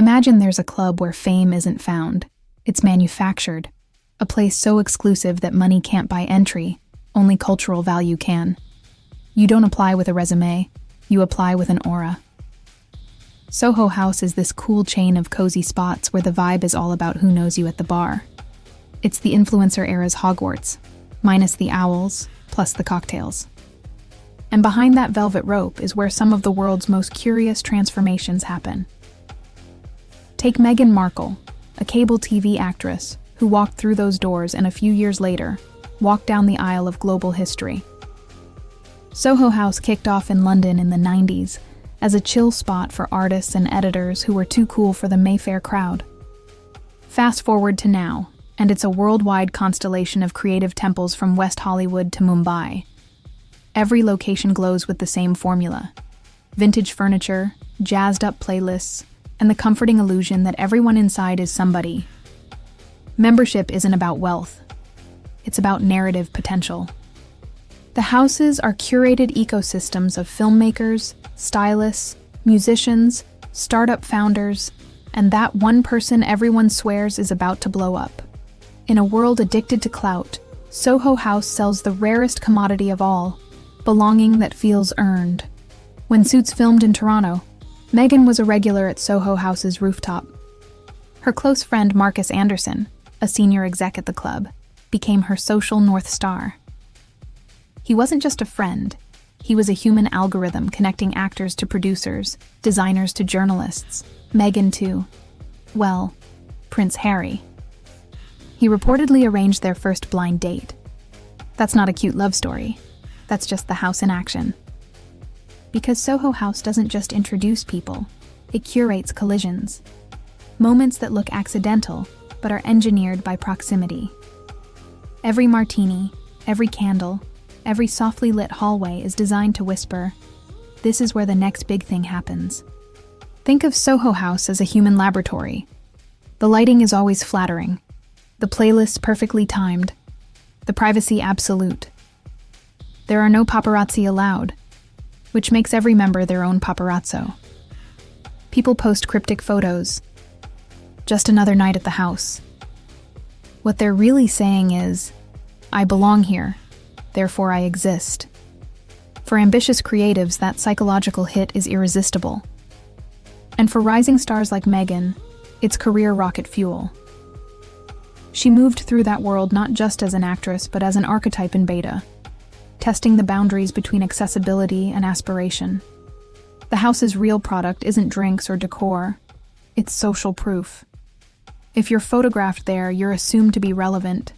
Imagine there's a club where fame isn't found. It's manufactured. A place so exclusive that money can't buy entry, only cultural value can. You don't apply with a resume, you apply with an aura. Soho House is this cool chain of cozy spots where the vibe is all about who knows you at the bar. It's the influencer era's Hogwarts, minus the owls, plus the cocktails. And behind that velvet rope is where some of the world's most curious transformations happen. Take Meghan Markle, a cable TV actress who walked through those doors and a few years later, walked down the aisle of global history. Soho House kicked off in London in the 90s as a chill spot for artists and editors who were too cool for the Mayfair crowd. Fast forward to now, and it's a worldwide constellation of creative temples from West Hollywood to Mumbai. Every location glows with the same formula: vintage furniture, jazzed-up playlists, and the comforting illusion that everyone inside is somebody. Membership isn't about wealth. It's about narrative potential. The houses are curated ecosystems of filmmakers, stylists, musicians, startup founders, and that one person everyone swears is about to blow up. In a world addicted to clout, Soho House sells the rarest commodity of all, belonging that feels earned. When Suits filmed in Toronto, Meghan was a regular at Soho House's rooftop. Her close friend Marcus Anderson, a senior exec at the club, became her social North Star. He wasn't just a friend, he was a human algorithm connecting actors to producers, designers to journalists, Meghan to, well, Prince Harry. He reportedly arranged their first blind date. That's not a cute love story, that's just the house in action. Because Soho House doesn't just introduce people, it curates collisions. Moments that look accidental, but are engineered by proximity. Every martini, every candle, every softly lit hallway is designed to whisper, "This is where the next big thing happens." Think of Soho House as a human laboratory. The lighting is always flattering, the playlists perfectly timed, the privacy absolute. There are no paparazzi allowed, which makes every member their own paparazzo. People post cryptic photos. Just another night at the house. What they're really saying is, I belong here, therefore I exist. For ambitious creatives, that psychological hit is irresistible. And for rising stars like Meghan, it's career rocket fuel. She moved through that world not just as an actress, but as an archetype in beta, testing the boundaries between accessibility and aspiration. The house's real product isn't drinks or decor, it's social proof. If you're photographed there, you're assumed to be relevant.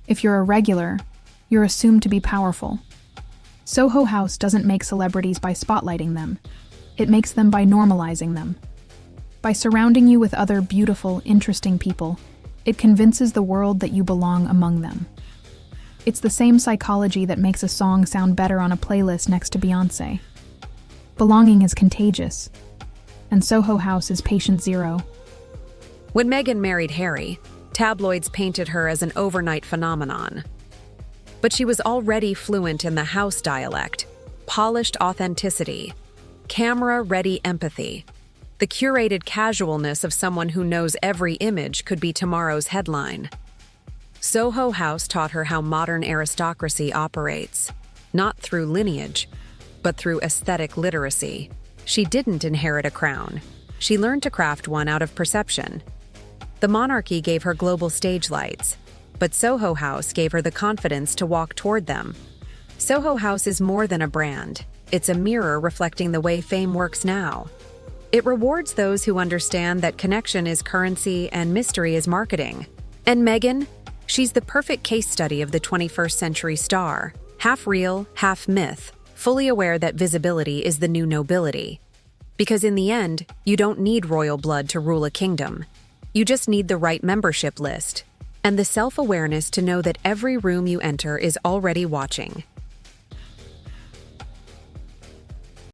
If you're a regular, you're assumed to be powerful. Soho House doesn't make celebrities by spotlighting them. It makes them by normalizing them. By surrounding you with other beautiful, interesting people, it convinces the world that you belong among them. It's the same psychology that makes a song sound better on a playlist next to Beyoncé. Belonging is contagious, and Soho House is patient zero. When Meghan married Harry, tabloids painted her as an overnight phenomenon. But she was already fluent in the house dialect, polished authenticity, camera-ready empathy. The curated casualness of someone who knows every image could be tomorrow's headline. Soho House taught her how modern aristocracy operates, not through lineage, but through aesthetic literacy. She didn't inherit a crown. She learned to craft one out of perception. The monarchy gave her global stage lights, but Soho House gave her the confidence to walk toward them. Soho House is more than a brand. It's a mirror reflecting the way fame works now. It rewards those who understand that connection is currency and mystery is marketing. And Meghan? She's the perfect case study of the 21st century star, half real, half myth, fully aware that visibility is the new nobility. Because in the end, you don't need royal blood to rule a kingdom. You just need the right membership list, and the self-awareness to know that every room you enter is already watching.